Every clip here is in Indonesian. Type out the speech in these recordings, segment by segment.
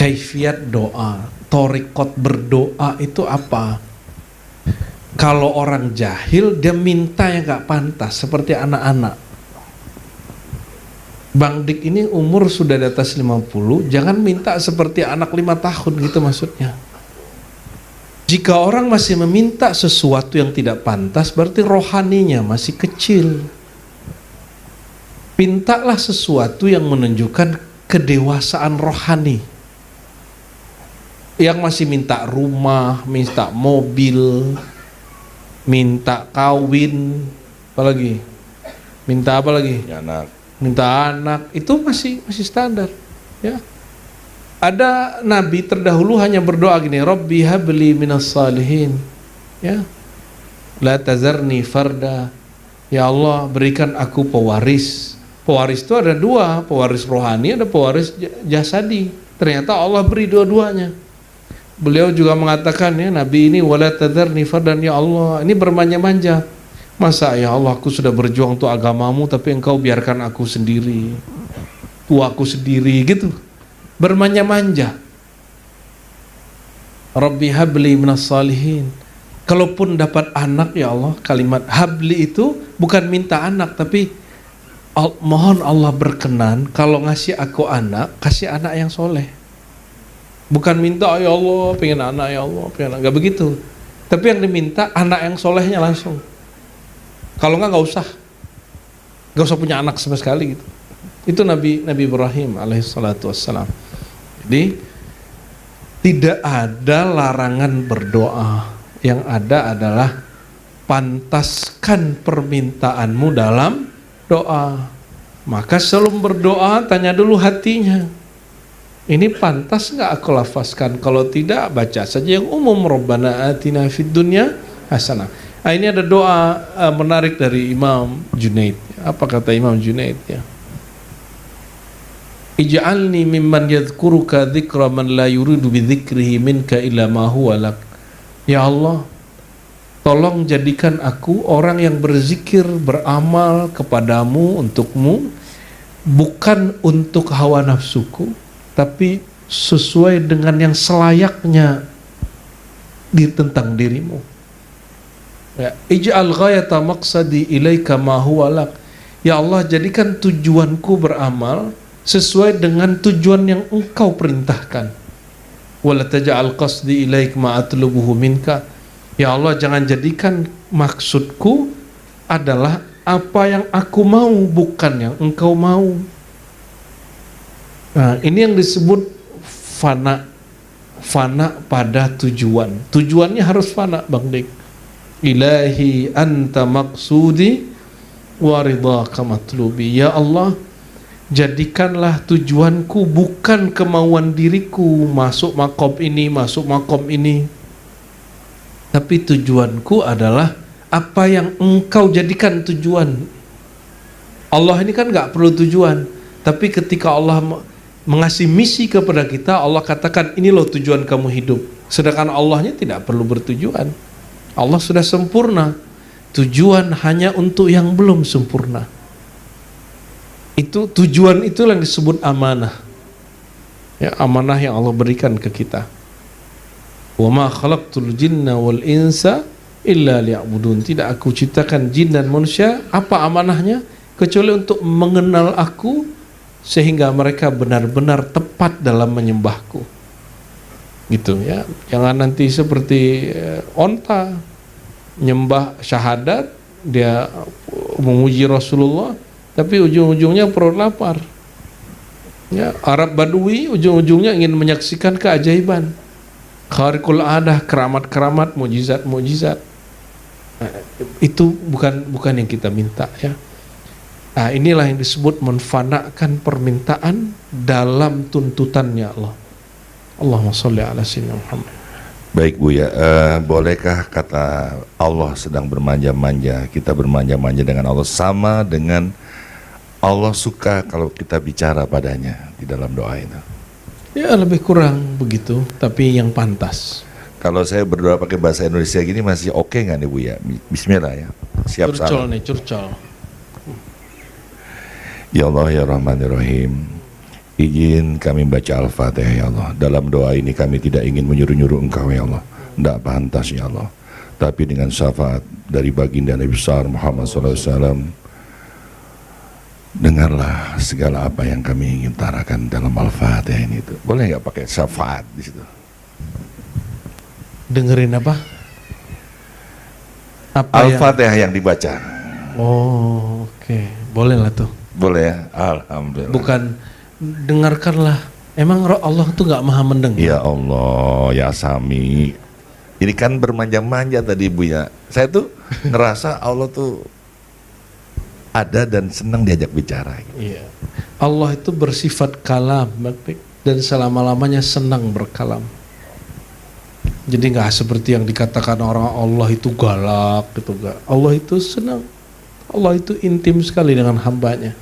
kaifiat doa, thariqat berdoa itu apa? Kalau orang jahil dia minta yang gak pantas seperti anak-anak. Bang Dik ini umur sudah di atas 50, jangan minta seperti anak 5 tahun gitu maksudnya. Jika orang masih meminta sesuatu yang tidak pantas, berarti rohaninya masih kecil. Mintalah sesuatu yang menunjukkan kedewasaan rohani. Yang masih minta rumah, minta mobil, minta kawin, apalagi? Minta apa lagi? Anak. Minta anak, itu masih standar, ya. Ada nabi terdahulu hanya berdoa gini, Rabbi habli minas salihin, ya. La tazarni farda. Ya Allah, berikan aku pewaris. Pewaris itu ada dua, pewaris rohani, ada pewaris jasadi. Ternyata Allah beri dua-duanya. Beliau juga mengatakan, ya, Nabi ini wala tadharni fardan, ya Allah, ini bermanja-manja. Masa ya Allah, aku sudah berjuang untuk agamamu tapi engkau biarkan aku sendiri, tuaku sendiri gitu. Bermanja-manja. Rabbi habli minas salihin. Kalaupun dapat anak, ya Allah, kalimat habli itu bukan minta anak, tapi mohon Allah berkenan kalau ngasih aku anak, kasih anak yang soleh. Bukan minta ya Allah pengen anak, ya Allah pengen anak, gak begitu. Tapi yang diminta anak yang solehnya langsung. Kalau nggak usah punya anak sama sekali gitu. Itu Nabi Ibrahim alaihissalatu wassalam. Jadi tidak ada larangan berdoa, yang ada adalah pantaskan permintaanmu dalam doa. Maka sebelum berdoa tanya dulu hatinya, ini pantas nggak aku lafazkan? Kalau tidak, baca saja yang umum, Rabbana atina fid dunya hasanah. Nah, ini ada doa menarik dari Imam Junaid. Apa kata Imam Junaid, ya? Ij'alni mimman yadhkuruka dzikra man la yuridu bi dzikrihi minka illa ma huwa lak. Ya Allah, tolong jadikan aku orang yang berzikir, beramal kepadamu, untukmu, bukan untuk hawa nafsuku, tapi sesuai dengan yang selayaknya tentang dirimu. Ya, ij'al ghayata maqsadi ilaika ma huwa lak. Ya Allah, jadikan tujuanku beramal sesuai dengan tujuan yang engkau perintahkan. Wala taj'al qasdi ilaik ma atlubuhu minka. Ya Allah, jangan jadikan maksudku adalah apa yang aku mau, bukan yang engkau mau. Nah, ini yang disebut fana. Fana pada tujuan. Tujuannya harus fana, Bang Dik. Ilahi anta maksudi wa ridhaka matlubi. Ya Allah, jadikanlah tujuanku bukan kemauan diriku, masuk makom ini, masuk makom ini, tapi tujuanku adalah apa yang engkau jadikan tujuan. Allah ini kan gak perlu tujuan, tapi ketika Allah mengasih misi kepada kita, Allah katakan ini loh tujuan kamu hidup. Sedangkan Allahnya tidak perlu bertujuan. Allah sudah sempurna. Tujuan hanya untuk yang belum sempurna. Itu tujuan, itu yang disebut amanah. Ya, amanah yang Allah berikan ke kita. Wa ma khalaqtul jinna wal insa illa liya'budun. Tidak aku ciptakan jin dan manusia, apa amanahnya? Kecuali untuk mengenal aku, sehingga mereka benar-benar tepat dalam menyembahku. Gitu ya. Jangan nanti seperti onta nyembah syahadat, dia memuji Rasulullah, tapi ujung-ujungnya perut lapar. Ya, Arab Badui ujung-ujungnya ingin menyaksikan keajaiban, khariqul adah, keramat-keramat, mujizat-mujizat. Nah, itu bukan yang kita minta, ya. Nah, inilah yang disebut menfanakan permintaan dalam tuntutannya Allah. Allahumma sholli ala sayyidina Muhammad. Baik Bu ya, bolehkah kata Allah sedang bermanja-manja, kita bermanja-manja dengan Allah sama dengan Allah suka kalau kita bicara padanya di dalam doa itu? Ya lebih kurang begitu, tapi yang pantas. Kalau saya berdoa pakai bahasa Indonesia gini masih oke nggak nih Bu ya? Bismillah ya, siap salah. Curcol nih, curcol. Ya Allah ya Rahman ya Rahim, Izin kami baca Al-Fatihah ya Allah. Dalam doa ini kami tidak ingin menyuruh-nyuruh Engkau ya Allah, tidak pantas ya Allah, tapi dengan syafaat dari baginda Nabi besar Muhammad SAW, dengarlah segala apa yang kami ingin utarakan dalam Al-Fatihah ini. Itu boleh nggak pakai syafaat di situ? Dengerin apa? Al-Fatihah yang dibaca. Oh, oke. Boleh lah tuh. Boleh ya? Alhamdulillah. Bukan dengarkanlah. Emang Allah tuh nggak maha mendengar? Ya Allah, ya Sami. Ini kan bermanja-manja tadi Bu ya. Saya tuh ngerasa Allah tuh ada dan senang diajak bicara. Iya. Allah itu bersifat kalam dan selama-lamanya senang berkalam. Jadi nggak seperti yang dikatakan orang Allah itu galak gitu, enggak. Allah itu senang. Allah itu intim sekali dengan hambanya.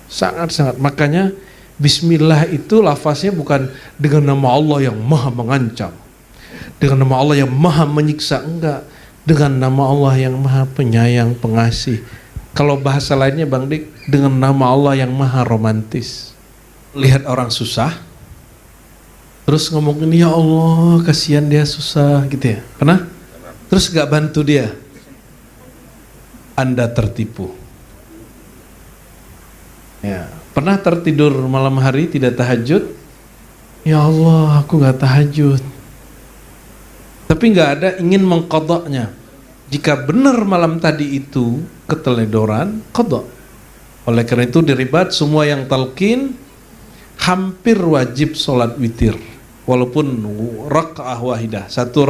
Sangat-sangat. Makanya Bismillah itu lafaznya bukan dengan nama Allah yang maha mengancam, dengan nama Allah yang maha menyiksa, enggak. Dengan nama Allah yang maha penyayang, pengasih. Kalau bahasa lainnya Bang Dik, dengan nama Allah yang maha romantis. Lihat orang susah, terus ngomongin ya Allah kasihan dia susah gitu ya. Pernah? Terus gak bantu dia, Anda tertipu. Ya, pernah tertidur malam hari tidak tahajud? Ya Allah aku gak tahajud. Tapi gak ada ingin mengqadanya. Jika benar malam tadi itu keteledoran, qadha. Oleh karena itu diribat semua yang talqin hampir wajib sholat witir, walaupun raka'ah wahidah, satu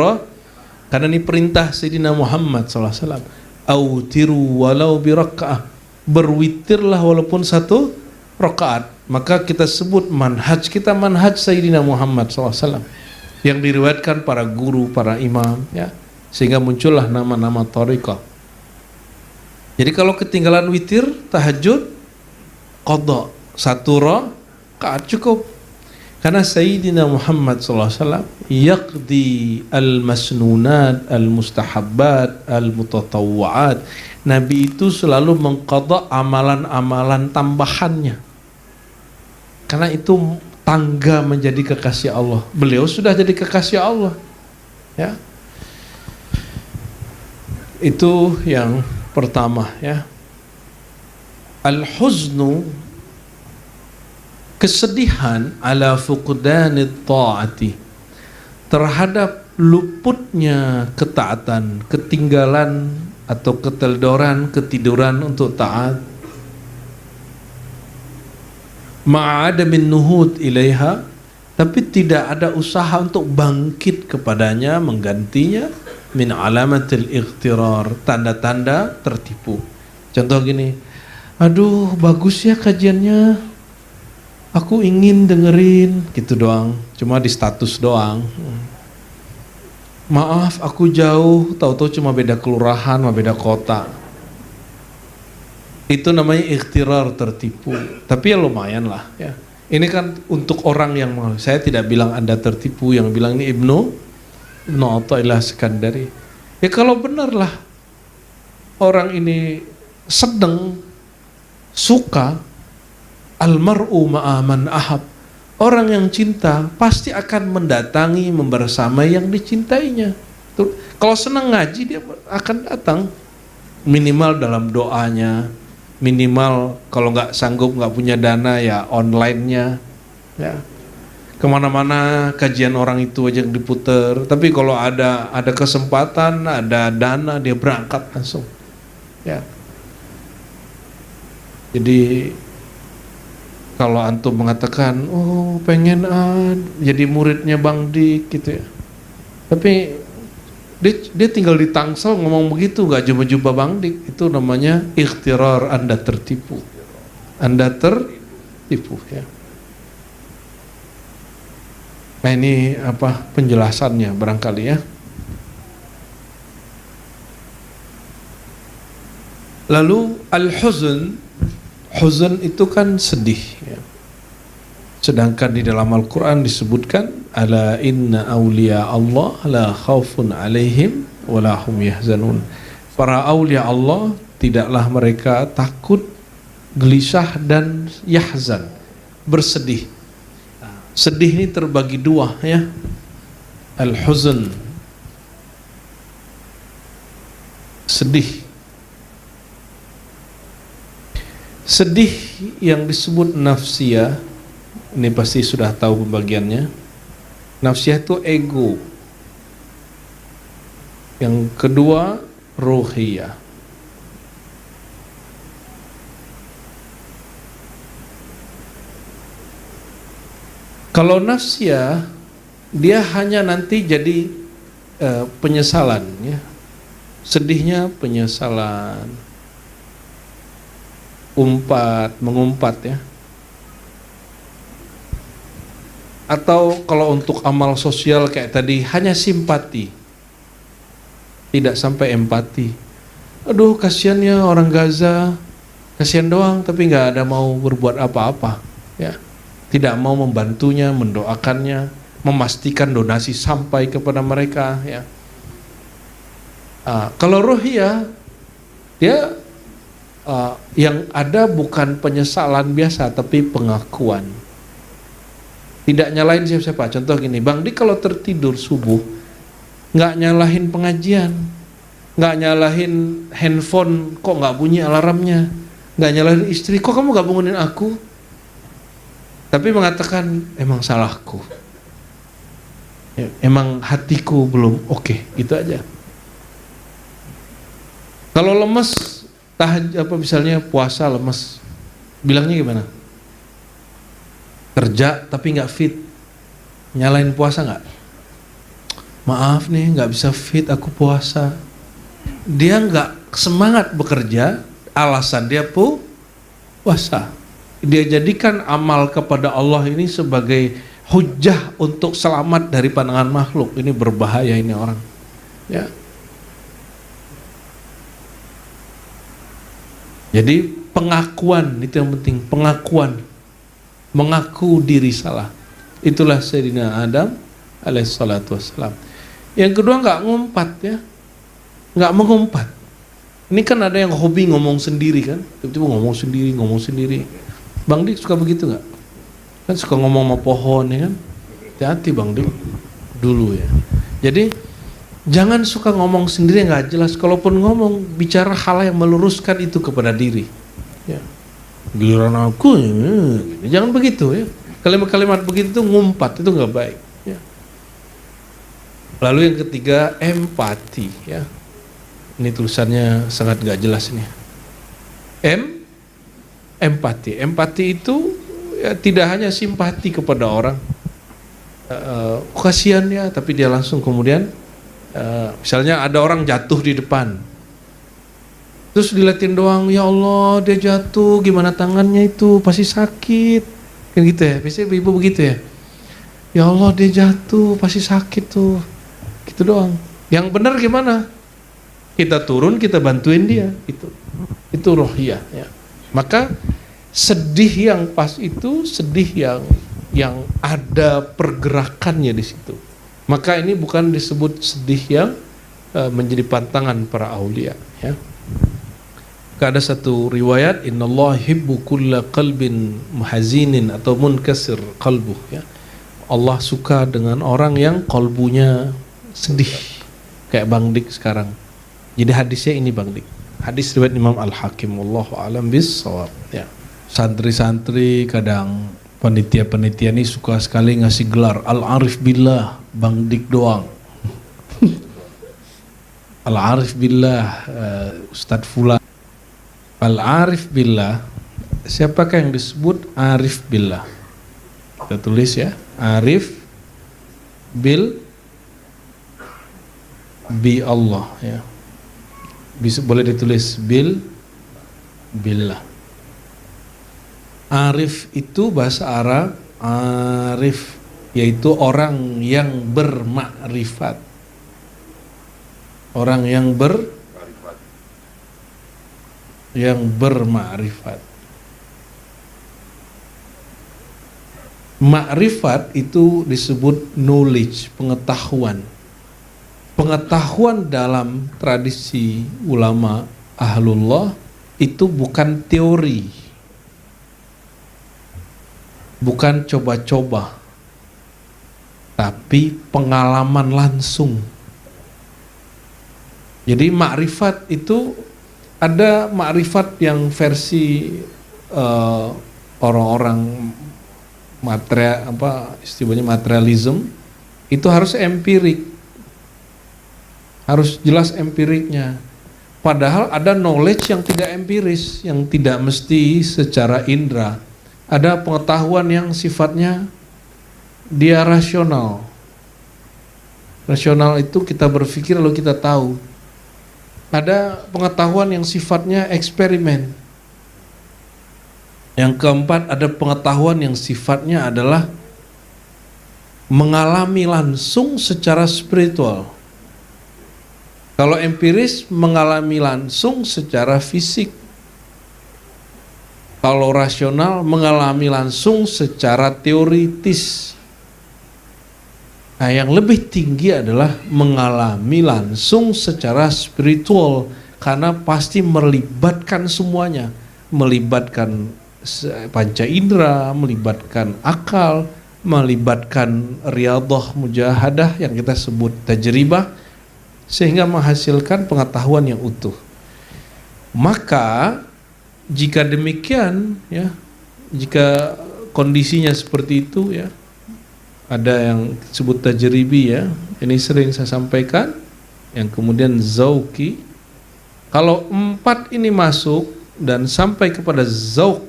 karena ini perintah Sayyidina Muhammad SAW. Autiru walau bi raka'ah, berwitirlah walaupun satu rakaat. Maka kita sebut manhaj kita manhaj Sayyidina Muhammad SAW yang diriwayatkan para guru, para imam, ya, sehingga muncullah nama-nama thariqah. Jadi kalau ketinggalan witir, tahajud, qadha, satu rakaat cukup. Karena Sayyidina Muhammad SAW yaqdi al-masnunat, al-mustahabbat, al-mutatawwa'at. Nabi itu selalu mengqadha amalan-amalan tambahannya. Karena itu tangga menjadi kekasih Allah. Beliau sudah jadi kekasih Allah. Ya. Itu yang pertama, ya. Al-huznu, kesedihan ala fuqdanit ta'ati, terhadap luputnya ketaatan, ketinggalan atau keteledoran, ketiduran untuk taat. Ma'adamin nuhud ilaiha, tapi tidak ada usaha untuk bangkit kepadanya, menggantinya. Min alamatil ightirar, tanda-tanda tertipu. Contoh gini, aduh bagus ya kajiannya, aku ingin dengerin, gitu doang, cuma di status doang. Maaf aku jauh, tahu-tahu cuma beda kelurahan, beda kota. Itu namanya ikhtirar, tertipu. Tapi ya lumayan lah ya. Ini kan untuk orang yang mau. Saya tidak bilang Anda tertipu, yang bilang ini Ibnu Athaillah Sekandari. Ya kalau benarlah orang ini sedang suka, almar'u ma'aman ahab, orang yang cinta pasti akan mendatangi, membersamai yang dicintainya. Tuh, kalau senang ngaji dia akan datang, minimal dalam doanya, minimal kalau nggak sanggup, nggak punya dana ya online-nya, ya. Kemana-mana kajian orang itu aja yang diputer. Tapi kalau ada kesempatan, ada dana, dia berangkat langsung, ya. Jadi kalau antum mengatakan, oh pengen jadi muridnya Bang Dik gitu ya, tapi dia tinggal di Tangsel ngomong begitu, nggak jumpa-jumpa Bang Dik, itu namanya ikhtirar, Anda tertipu. Anda tertipu, ya. Nah ini apa penjelasannya barangkali ya. Lalu al-huzn, huzn itu kan sedih ya. Sedangkan di dalam Al-Quran disebutkan ala inna awliya Allah la khawfun alaihim wa la hum yahzanun. Para awliya Allah tidaklah mereka takut, gelisah dan yahzan. bersedih. Sedih ini terbagi dua ya. Al-huzn, sedih. Sedih yang disebut nafsiyah, ini pasti sudah tahu pembagiannya. Nafsiyah itu ego. Yang kedua ruhiyah. Kalau nafsiyah, dia hanya nanti jadi penyesalan ya. Sedihnya penyesalan, mengumpat ya. Atau kalau untuk amal sosial kayak tadi hanya simpati, tidak sampai empati. Aduh kasihannya orang Gaza, kasihan doang tapi nggak ada mau berbuat apa-apa ya. Tidak mau membantunya, mendoakannya, memastikan donasi sampai kepada mereka ya. Kalau ruhiyah, dia yang ada bukan penyesalan biasa tapi pengakuan. Tidak nyalahin siapa-siapa. Contoh gini, Bang Dik kalau tertidur subuh nggak nyalahin pengajian, nggak nyalahin handphone kok nggak bunyi alarmnya, nggak nyalahin istri kok kamu nggak bangunin aku, tapi mengatakan emang salahku ya, emang hatiku belum oke, gitu aja. Kalau lemes, misalnya puasa lemes, bilangnya gimana? Kerja tapi nggak fit, nyalain puasa nggak? Maaf nih nggak bisa fit, aku puasa. Dia nggak semangat bekerja, alasan dia puasa. Dia jadikan amal kepada Allah ini sebagai hujah untuk selamat dari pandangan makhluk. Ini berbahaya ini orang ya. Jadi pengakuan itu yang penting, pengakuan, mengaku diri salah. Itulah Sayyidina Adam alaihissalatu wassalam. Yang kedua nggak ngumpat ya, nggak mengumpat. Ini kan ada yang hobi ngomong sendiri kan, tiba-tiba ngomong sendiri. Bang Dik suka begitu nggak? Kan suka ngomong sama pohon ya kan? Hati-hati Bang Dik dulu ya. Jadi jangan suka ngomong sendiri nggak jelas. Kalaupun ngomong, bicara hal yang meluruskan itu kepada diri. Ya. Giliran aku, ya. Jangan begitu ya. Kalimat-kalimat begitu tuh ngumpat, itu nggak baik. Ya. Lalu yang ketiga empati. Ya. Ini tulisannya sangat nggak jelas ini. Empati. Empati itu ya, tidak hanya simpati kepada orang. Kasihan ya, tapi dia langsung kemudian. Misalnya ada orang jatuh di depan, terus diliatin doang, ya Allah dia jatuh, gimana tangannya itu pasti sakit, kan gitu ya, biasanya ibu begitu ya, ya Allah dia jatuh pasti sakit tuh, gitu doang. Yang benar gimana? Kita turun, kita bantuin dia, itu rohiyah ya. Maka sedih yang pas itu sedih yang ada pergerakannya di situ. Maka ini bukan disebut sedih yang menjadi pantangan para aulia ya. Ada satu riwayat, innallaha yuhibbu kulla qalbin muhazinin atau munkasir qalbuh ya. Allah suka dengan orang yang kalbunya sedih kayak Bang Dik sekarang. Jadi hadisnya ini Bang Dik. Hadis riwayat Imam Al-Hakim, wallahu a'lam bis-shawab ya. Santri-santri kadang panitia-panitia ini suka sekali ngasih gelar Al-Arif Billah, Bang Dik doang. Al-Arif Billah, Ustadz Fulan. Al-Arif Billah, siapakah yang disebut Arif Billah? Kita tulis ya, Arif bi Allah ya. Bisa boleh ditulis billah. Arif itu bahasa Arab, arif yaitu orang yang bermakrifat. Orang yang bermakrifat. Makrifat itu disebut knowledge, pengetahuan. Pengetahuan dalam tradisi ulama ahlullah itu bukan teori. bukan coba-coba, tapi pengalaman langsung. Jadi makrifat itu ada makrifat yang versi orang-orang istilahnya materialism, itu harus empirik, harus jelas empiriknya. Padahal ada knowledge yang tidak empiris, yang tidak mesti secara indera. Ada pengetahuan yang sifatnya dia rasional. Rasional itu kita berpikir lalu kita tahu. Ada pengetahuan yang sifatnya eksperimen. Yang keempat, ada pengetahuan yang sifatnya adalah mengalami langsung secara spiritual. Kalau empiris mengalami langsung secara fisik. Kalau rasional mengalami langsung secara teoritis. Nah, yang lebih tinggi adalah mengalami langsung secara spiritual, karena pasti melibatkan semuanya, melibatkan panca indera, melibatkan akal, melibatkan riyadhah, mujahadah yang kita sebut tajribah, sehingga menghasilkan pengetahuan yang utuh. Maka jika demikian, ya, jika kondisinya seperti itu, ya, ada yang disebut tajribi, ya, ini sering saya sampaikan, yang kemudian zauki. Kalau 4 ini masuk dan sampai kepada zauk,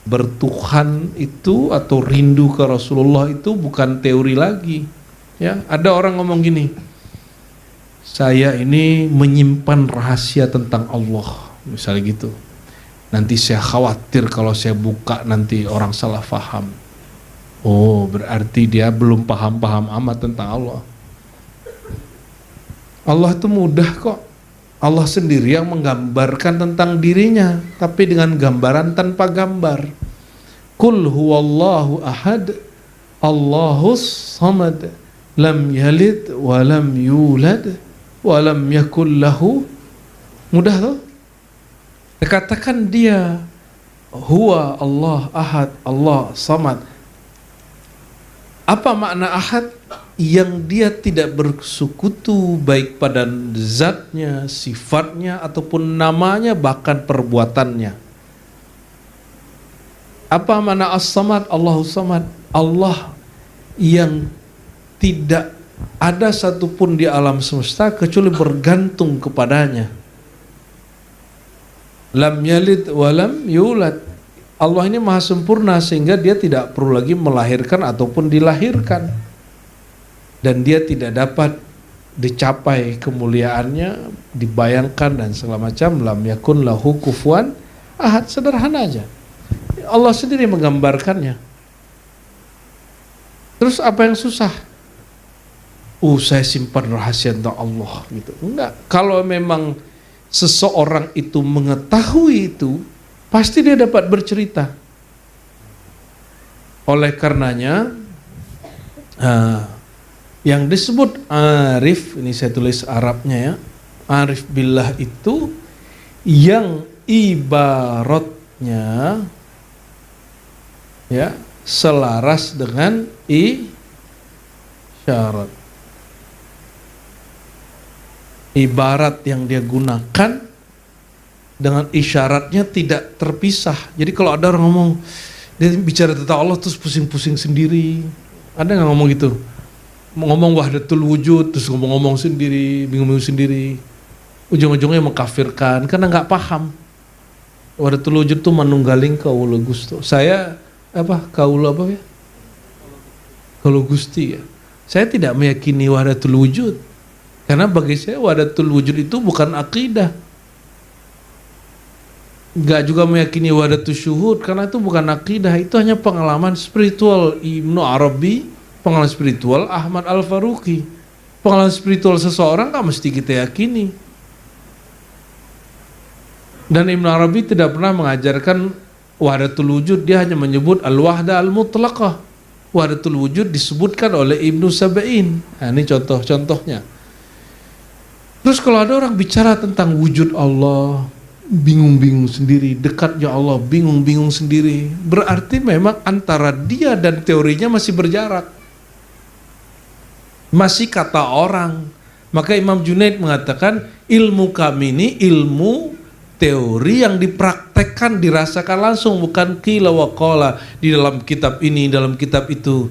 bertuhan itu atau rindu ke Rasulullah itu bukan teori lagi. Ya, ada orang ngomong gini, saya ini menyimpan rahasia tentang Allah, misalnya gitu. Nanti saya khawatir kalau saya buka nanti orang salah faham. Oh, berarti dia belum paham-paham amat tentang Allah. Allah itu mudah kok. Allah sendiri yang menggambarkan tentang dirinya, tapi dengan gambaran tanpa gambar. Qul huwallahu ahad, Allahus samad, lam yalid wa lam yulad walam yakul lahu. Mudah tuh. Katakan dia huwa Allah ahad, Allah samad. Apa makna ahad? Yang dia tidak bersekutu baik pada zatnya, sifatnya, ataupun namanya, bahkan perbuatannya. Apa makna as-samad? Allahu samad, Allah yang tidak ada satupun di alam semesta kecuali bergantung kepadanya. Lam yalid wa lam yulad. Allah ini maha sempurna sehingga dia tidak perlu lagi melahirkan ataupun dilahirkan. Dan dia tidak dapat dicapai kemuliaannya, dibayangkan dan segala macam. Lam yakun lahu kufuwan ahad. Sederhana aja. Allah sendiri menggambarkannya. Terus apa yang susah? Saya simpan rahasia tentang Allah gitu. Enggak. Kalau memang seseorang itu mengetahui itu, pasti dia dapat bercerita. Oleh karenanya, yang disebut arif, ini saya tulis Arabnya ya, arif billah itu yang ibaratnya ya selaras dengan isyarat. Ibarat yang dia gunakan dengan isyaratnya tidak terpisah. Jadi kalau ada orang ngomong, dia bicara tentang Allah terus pusing-pusing sendiri. Ada nggak ngomong gitu? Ngomong wahdatul wujud terus ngomong-ngomong sendiri, bingung-bingung sendiri. Ujung-ujungnya mengkafirkan karena nggak paham. Wahdatul wujud itu manunggaling kaula gusto. Saya kaula apa ya? Kaula gusti ya. Saya tidak meyakini wahdatul wujud. Karena bagi saya wahdatul wujud itu bukan akidah. Enggak juga meyakini wahdatul syuhud karena itu bukan akidah, itu hanya pengalaman spiritual. Ibnu Arabi pengalaman spiritual, Ahmad Al-Faruqi pengalaman spiritual seseorang enggak mesti kita yakini. Dan Ibnu Arabi tidak pernah mengajarkan wahdatul wujud, dia hanya menyebut al-wahda al-mutlaqah. Wahdatul wujud disebutkan oleh Ibnu Sab'in. Nah, ini contoh-contohnya. Terus kalau ada orang bicara tentang wujud Allah, bingung-bingung sendiri, dekat ya Allah bingung-bingung sendiri. Berarti memang antara dia dan teorinya masih berjarak, masih kata orang. Maka Imam Junaid mengatakan ilmu kami ini ilmu teori yang dipraktekkan, dirasakan langsung, bukan qila wa qala di dalam kitab ini, dalam kitab itu.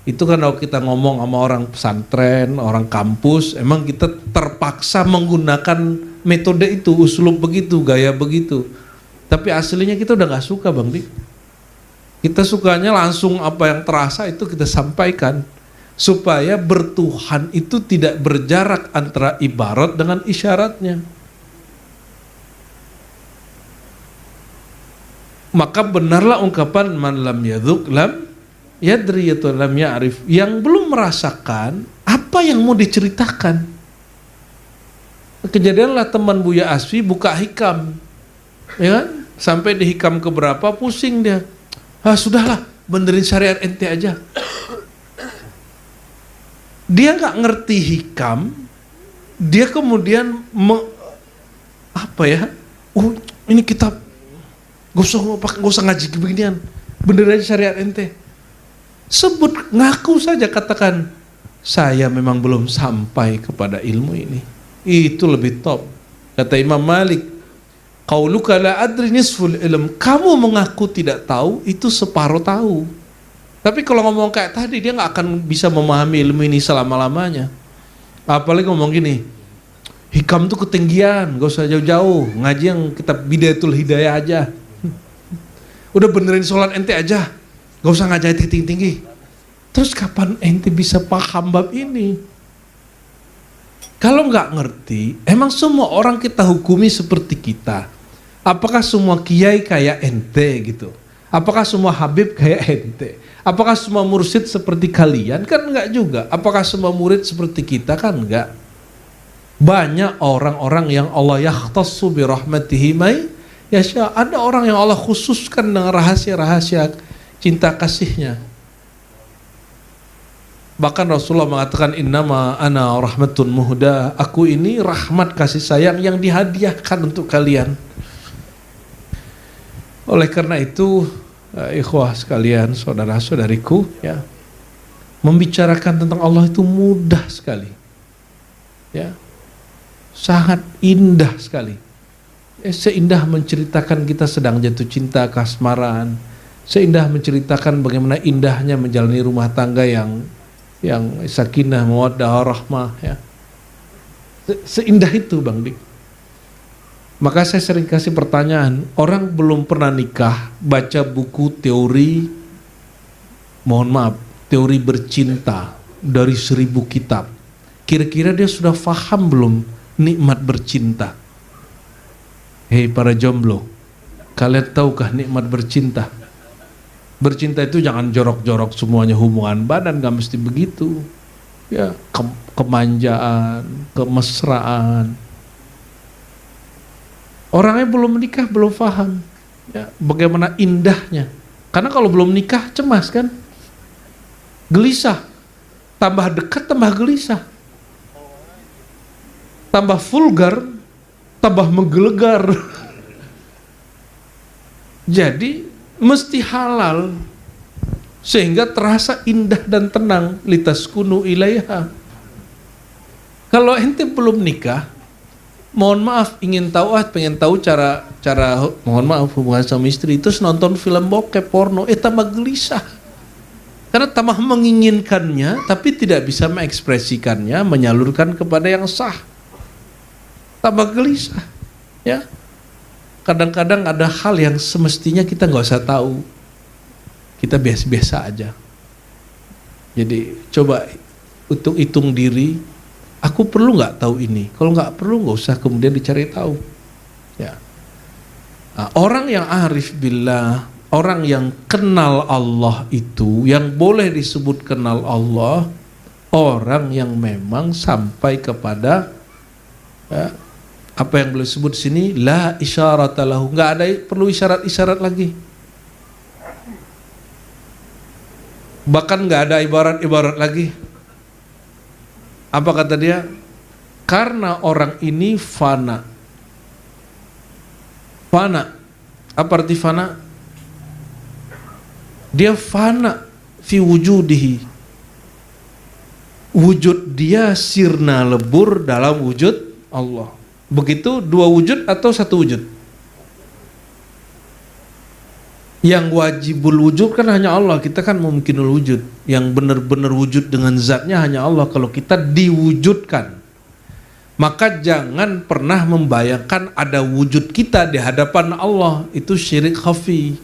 Itu kan kalau kita ngomong sama orang pesantren, orang kampus, emang kita terpaksa menggunakan metode itu, uslub begitu, gaya begitu. Tapi aslinya kita udah gak suka, Bang Dik. Kita sukanya langsung apa yang terasa itu kita sampaikan, supaya bertuhan itu tidak berjarak antara ibarat dengan isyaratnya. Maka benarlah ungkapan man lam yadzuq lam yadri atau lam ya'rif, yang belum merasakan apa yang mau diceritakan. Kejadianlah teman Buya Asfi buka hikam, ya kan? Sampai di hikam keberapa pusing dia. Sudahlah, benerin syariat ente aja. Dia nggak ngerti hikam, dia kemudian ini kitab, gak usah ngaji beginian, benerin syariat ente. Sebut, ngaku saja, katakan saya memang belum sampai kepada ilmu ini. Itu lebih top. Kata Imam Malik, qauluka la adri nisful ilm, kamu mengaku tidak tahu itu separuh tahu. Tapi kalau ngomong kayak tadi, dia nggak akan bisa memahami ilmu ini selama-lamanya. Apalagi ngomong gini, hikam tuh ketinggian, gak usah jauh-jauh, ngaji yang kitab Bidayatul Hidayah aja. Udah benerin sholat ente aja, gak usah ngaji tinggi-tinggi. Terus kapan ente bisa paham bab ini? Kalau nggak ngerti, emang semua orang kita hukumi seperti kita. Apakah semua kiai kayak ente gitu? Apakah semua habib kayak ente? Apakah semua mursyid seperti kalian? Kan enggak juga. Apakah semua murid seperti kita? Kan enggak. Banyak orang-orang yang Allah yakhtassu bi rahmatihi may yasha. Ada orang yang Allah khususkan dengan rahasia-rahasia cinta kasihnya. Bahkan Rasulullah mengatakan innama ana rahmatun muhda. Aku ini rahmat kasih sayang yang dihadiahkan untuk kalian. Oleh karena itu, ikhwah sekalian, saudara-saudariku, ya, membicarakan tentang Allah itu mudah sekali, ya, sangat indah sekali. Seindah menceritakan kita sedang jatuh cinta kasmaran, seindah menceritakan bagaimana indahnya menjalani rumah tangga yang sakinah, mawaddah, rahmah, ya. Seindah itu, Bang Dik. Maka saya sering kasih pertanyaan, orang belum pernah nikah, baca buku teori, mohon maaf, teori bercinta dari 1000 kitab. Kira-kira dia sudah faham belum nikmat bercinta? Hei para jomblo, kalian tahukah nikmat bercinta? Bercinta itu jangan jorok-jorok semuanya hubungan badan, gak mesti begitu. Ya, kemanjaan, kemesraan. Orangnya belum menikah, belum paham, ya, bagaimana indahnya. Karena kalau belum nikah cemas kan, gelisah, tambah dekat tambah gelisah, tambah vulgar, tambah menggelegar. Jadi mesti halal sehingga terasa indah dan tenang, litaskunu ilaiha. Kalau ente belum nikah, mohon maaf, ingin tahu, pengen tahu cara mohon maaf hubungan sama istri, terus nonton film bokep, porno, tambah gelisah. Karena tambah menginginkannya, tapi tidak bisa mengekspresikannya, menyalurkan kepada yang sah. Tambah gelisah, ya. Kadang-kadang ada hal yang semestinya kita nggak usah tahu, kita biasa-biasa aja. Jadi coba untuk hitung diri. Aku perlu nggak tahu ini? Kalau nggak perlu nggak usah kemudian dicari tahu. Ya. Nah, orang yang arif billah, orang yang kenal Allah itu, yang boleh disebut kenal Allah, orang yang memang sampai kepada, ya, apa yang boleh disebut sini, la isyarata lahu, nggak ada perlu isyarat-isyarat lagi. Bahkan nggak ada ibarat-ibarat lagi. Apa kata dia? Karena orang ini fana. Fana. Apa arti fana? Dia fana fi wujudihi. Wujud dia sirna lebur dalam wujud Allah. Begitu dua wujud atau satu wujud? Yang wajibul wujud kan hanya Allah. Kita kan mungkinul wujud. Yang benar-benar wujud dengan zatnya hanya Allah. Kalau kita diwujudkan, maka jangan pernah membayangkan ada wujud kita di hadapan Allah. Itu syirik khafi.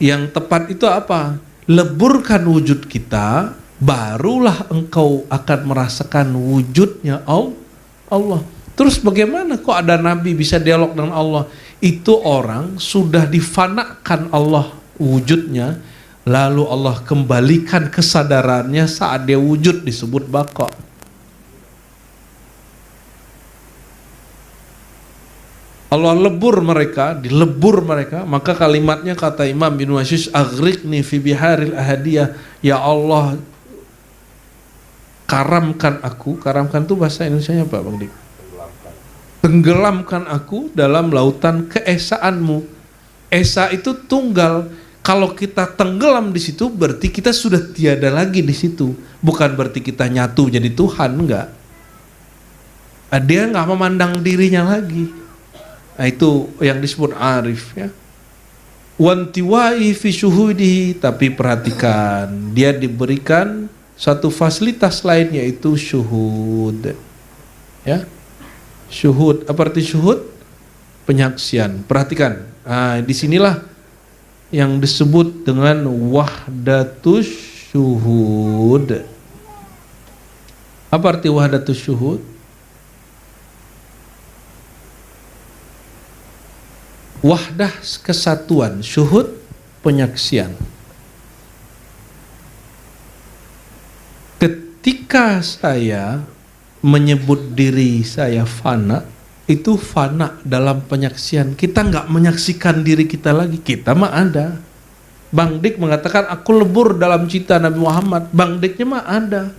Yang tepat itu apa? Leburkan wujud kita, barulah engkau akan merasakan wujudnya Allah. Terus bagaimana kok ada nabi bisa dialog dengan Allah? Itu orang sudah difanakan Allah wujudnya, lalu Allah kembalikan kesadarannya saat dia wujud, disebut baqa. Allah lebur mereka, dilebur mereka. Maka kalimatnya kata Imam bin Washish, aghriqni fi biharil ahadiyah. Ya Allah, karamkan aku. Karamkan itu bahasa Indonesianya apa Bang Dik? Tenggelamkan aku dalam lautan keesaanmu. Esa itu tunggal. Kalau kita tenggelam di situ, berarti kita sudah tiada lagi di situ. Bukan berarti kita nyatu jadi Tuhan, enggak. Dia nggak memandang dirinya lagi. Nah, itu yang disebut arif, ya. Wantiwai fi syuhudihi, tapi perhatikan, dia diberikan satu fasilitas lain, yaitu syuhud. Ya. Syuhud, apa arti syuhud? Penyaksian. Perhatikan. Nah, disinilah yang disebut dengan wahdatus syuhud. Apa arti wahdatus syuhud? Wahdah kesatuan, syuhud penyaksian. Ketika saya menyebut diri saya fana, itu fana dalam penyaksian. Kita nggak menyaksikan diri kita lagi, kita mah ada. Bang Dik mengatakan aku lebur dalam cinta Nabi Muhammad, Bang Diknya mah ada,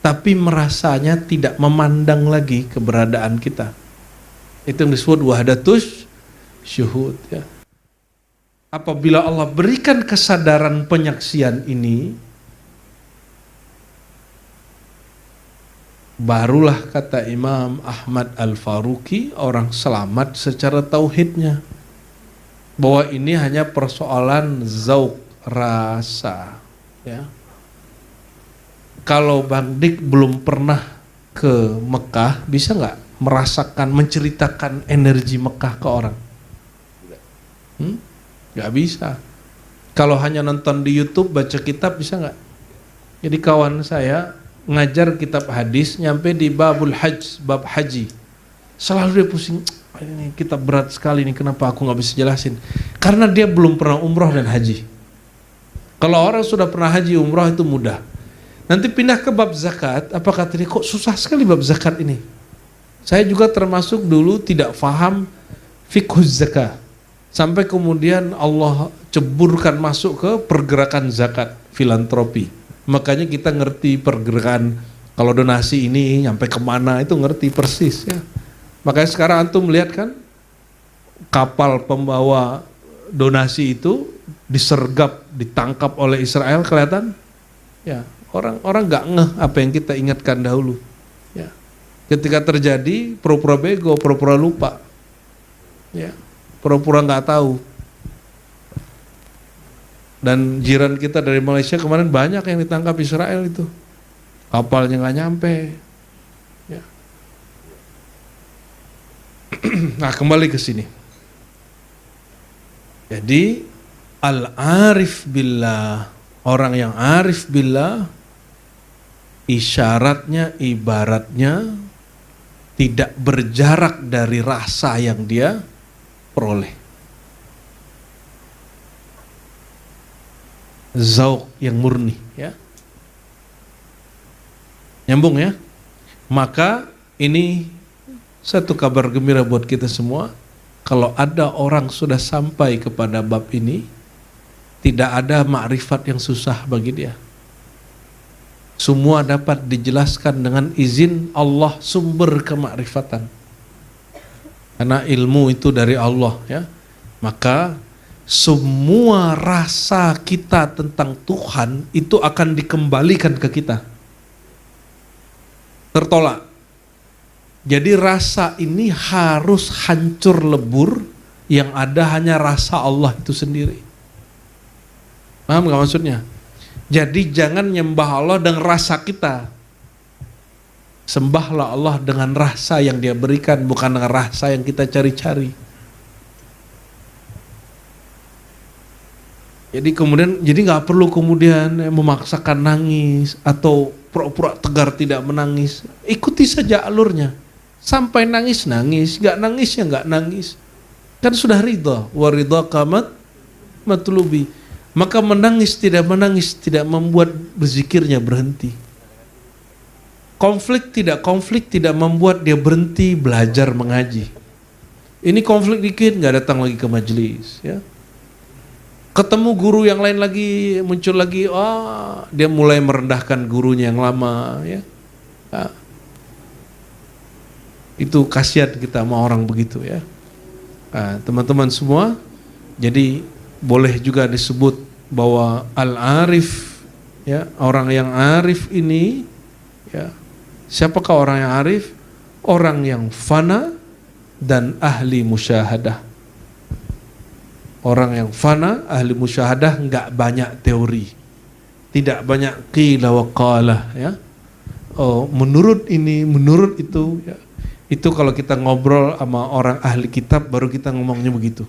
tapi merasanya tidak memandang lagi keberadaan kita. Itu yang disebut wahdatus syuhud, ya. Apabila Allah berikan kesadaran penyaksian ini, barulah kata Imam Ahmad Al-Faruqi, orang selamat secara tauhidnya, bahwa ini hanya persoalan zauq, rasa, ya. Kalau Bang Dik belum pernah ke Mekah, bisa nggak merasakan, menceritakan energi Mekah ke orang? Nggak bisa. Kalau hanya nonton di YouTube, baca kitab, bisa nggak? Jadi kawan saya ngajar kitab hadis, nyampe di babul hajj, bab haji, selalu dia pusing, ini kitab berat sekali nih, kenapa aku nggak bisa jelasin? Karena dia belum pernah umroh dan haji. Kalau orang sudah pernah haji umroh itu mudah. Nanti pindah ke bab zakat, apa kata dia, kok susah sekali bab zakat ini? Saya juga termasuk dulu tidak faham fiqh zakat, sampai kemudian Allah ceburkan masuk ke pergerakan zakat, filantropi. Makanya kita ngerti pergerakan, kalau donasi ini nyampe kemana itu ngerti persis, ya. Makanya sekarang antum melihat kan, kapal pembawa donasi itu disergap, ditangkap oleh Israel, kelihatan, ya. Orang nggak ngeh apa yang kita ingatkan dahulu, ya. Ketika terjadi, pura-pura bego, pura-pura lupa, ya, pura-pura nggak tahu. Dan jiran kita dari Malaysia kemarin banyak yang ditangkap Israel itu, kapalnya nggak nyampe, ya. Nah, kembali ke sini. Jadi al-arif billah, orang yang arif billah, isyaratnya, ibaratnya tidak berjarak dari rasa yang dia peroleh. Zauq yang murni, ya. Nyambung, ya. Maka ini satu kabar gembira buat kita semua. Kalau ada orang sudah sampai kepada bab ini, tidak ada makrifat yang susah bagi dia. Semua dapat dijelaskan dengan izin Allah, sumber kemakrifatan. Karena ilmu itu dari Allah, ya. Maka semua rasa kita tentang Tuhan itu akan dikembalikan ke kita. Tertolak. Jadi rasa ini harus hancur lebur, yang ada hanya rasa Allah itu sendiri. Paham gak maksudnya? Jadi jangan nyembah Allah dengan rasa kita. Sembahlah Allah dengan rasa yang Dia berikan, bukan dengan rasa yang kita cari-cari. Jadi nggak perlu kemudian memaksakan nangis atau pura-pura tegar tidak menangis. Ikuti saja alurnya. Sampai nangis, nggak nangis ya nggak nangis. Kan sudah ridha, wa ridha kamat matlubi. Maka menangis tidak membuat berzikirnya berhenti. Konflik tidak membuat dia berhenti belajar mengaji. Ini konflik dikit nggak datang lagi ke majelis, ya. Ketemu guru yang lain lagi, muncul lagi, dia mulai merendahkan gurunya yang lama, ya. Nah, itu kasihan kita sama orang begitu, ya. Nah, teman-teman semua, jadi boleh juga disebut bahwa al-arif, ya, orang yang arif ini, ya. Siapakah orang yang arif? Orang yang fana dan ahli musyahadah. Orang yang fana, ahli musyahadah, enggak banyak teori, tidak banyak qila wa qala, ya. Oh, menurut ini, menurut itu, ya. Itu kalau kita ngobrol sama orang ahli kitab baru kita ngomongnya begitu.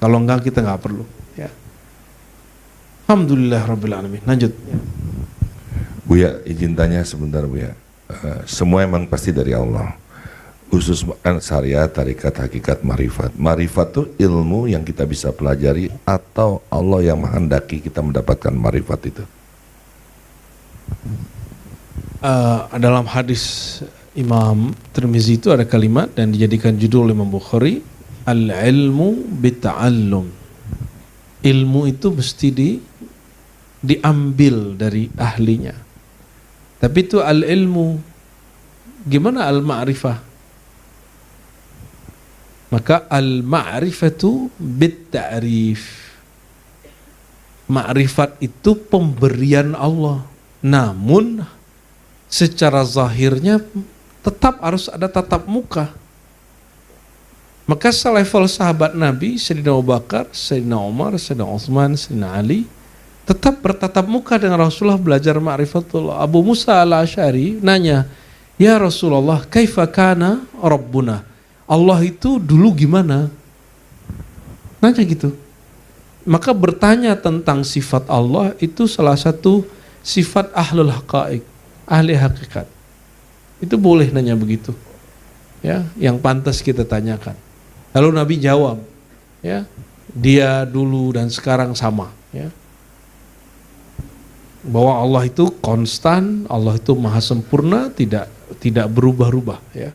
Kalau enggak kita enggak perlu, ya. Alhamdulillah rabbil alamin. Lanjut. Buya, izin tanya sebentar Buya. Semua emang pasti dari Allah. Khusus syariat, tarikat, hakikat, marifat. Marifat itu ilmu yang kita bisa pelajari atau Allah yang menghendaki kita mendapatkan marifat itu? Dalam hadis Imam Tirmizi itu ada kalimat dan dijadikan judul Imam Bukhari, al-ilmu bita'allum. Ilmu itu mesti diambil dari ahlinya. Tapi itu al-ilmu, gimana al-ma'rifah? Maka al-ma'rifatu bit-ta'rif. Ma'rifat itu pemberian Allah. Namun secara zahirnya tetap harus ada tatap muka. Maka selevel sahabat Nabi, Sayyidina Abu Bakar, Sayyidina Umar, Sayyidina Utsman, Sayyidina Ali, tetap bertatap muka dengan Rasulullah belajar ma'rifatullah. Abu Musa al-Asy'ari nanya, "Ya Rasulullah, kaifa kana Rabbuna?" Allah itu dulu gimana? Nanya gitu. Maka bertanya tentang sifat Allah itu salah satu sifat ahlul haqaiq, ahli hakikat. Itu boleh nanya begitu. Ya, yang pantas kita tanyakan. Lalu Nabi jawab, ya, dia dulu dan sekarang sama, ya. Bahwa Allah itu konstan, Allah itu maha sempurna, tidak berubah-ubah, ya.